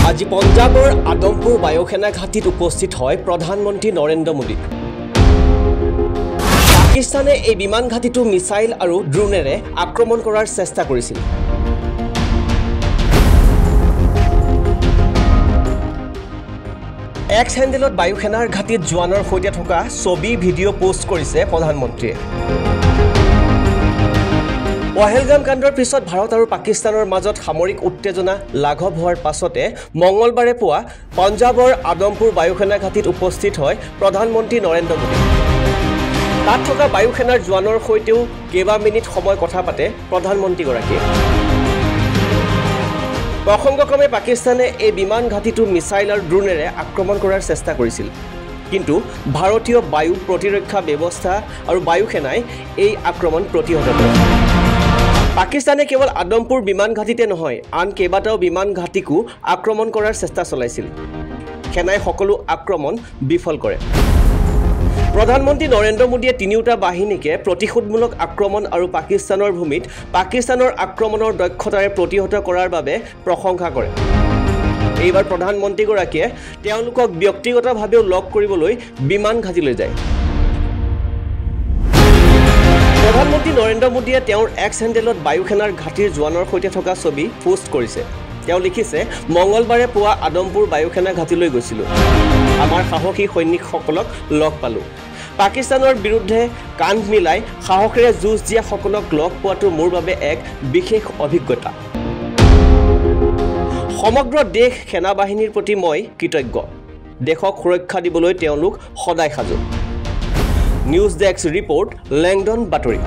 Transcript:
আজি পঞ্জাবৰ আদমপুৰ বায়ুসেনা ঘাটিত উপস্থিত হয় প্ৰধানমন্ত্ৰী নৰেন্দ্ৰ মোদী। পাকিস্তানে এই বিমান ঘাটিটো মিসাইল আৰু ড্ৰোনেৰে আক্ৰমণ কৰাৰ চেষ্টা কৰিছিল। এক্স হেণ্ডেলত বায়ুসেনাৰ ঘাটিত জোৱানৰ সৈতে থকা ছবি ভিডিঅ' পোষ্ট কৰিছে প্ৰধানমন্ত্ৰীয়ে। পহেলগাম কাণ্ডৰ পিছত ভাৰত আৰু পাকিস্তানৰ মাজত সামৰিক উত্তেজনা লাঘৱ হোৱাৰ পাছতে মঙলবাৰে পুৱা পঞ্জাবৰ আদমপুৰ বায়ুসেনা ঘাটিত উপস্থিত হয় প্ৰধানমন্ত্ৰী নৰেন্দ্ৰ মোদী। তাত থকা বায়ুসেনাৰ জোৱানৰ সৈতেও কেইবা মিনিট সময় কথা পাতে প্ৰধানমন্ত্ৰীগৰাকীয়ে। প্ৰসংগক্ৰমে পাকিস্তানে এই বিমান ঘাটিটো মিসাইল আৰু ড্ৰোনেৰে আক্ৰমণ কৰাৰ চেষ্টা কৰিছিল, কিন্তু ভাৰতীয় বায়ু প্ৰতিৰক্ষা ব্যৱস্থা আৰু বায়ুসেনাই এই আক্ৰমণ প্ৰতিহত কৰে। পাকিস্তানে কেৱল আদমপুৰ বিমান ঘাটিতে নহয়, আন কেইবাটাও বিমান ঘাটিকো আক্ৰমণ কৰাৰ চেষ্টা চলাইছিল। সেনাই সকলো আক্ৰমণ বিফল কৰে। প্ৰধানমন্ত্ৰী নৰেন্দ্ৰ মোদীয়ে তিনিওটা বাহিনীকে প্ৰতিশোধমূলক আক্ৰমণ আৰু পাকিস্তানৰ ভূমিত পাকিস্তানৰ আক্ৰমণৰ দক্ষতাৰে প্ৰতিহত কৰাৰ বাবে প্ৰশংসা কৰে। এইবাৰ প্ৰধানমন্ত্ৰীগৰাকীয়ে তেওঁলোকক ব্যক্তিগতভাৱেও লগ কৰিবলৈ বিমান ঘাটিলৈ যায়। প্ৰধানমন্ত্ৰী নৰেন্দ্ৰ মোদীয়ে তেওঁৰ এক্স হেণ্ডেলত বায়ুসেনাৰ ঘাটিৰ জোৱানৰ সৈতে থকা ছবি পোষ্ট কৰিছে। তেওঁ লিখিছে, মঙলবাৰে পুৱা আদমপুৰ বায়ুসেনা ঘাটিলৈ গৈছিলোঁ। আমাৰ সাহসী সৈনিকসকলক লগ পালোঁ। পাকিস্তানৰ বিৰুদ্ধে কান্ধ মিলাই সাহসেৰে যুঁজ দিয়া সকলক লগ পোৱাটো মোৰ বাবে এক বিশেষ অভিজ্ঞতা। সমগ্ৰ দেশ সেনাবাহিনীৰ প্ৰতি মই কৃতজ্ঞ। দেশক সুৰক্ষা দিবলৈ তেওঁলোক সদায় সাজু। নিউজ ডেস্ক ৰিপৰ্ট, লেংডন বাতৰি।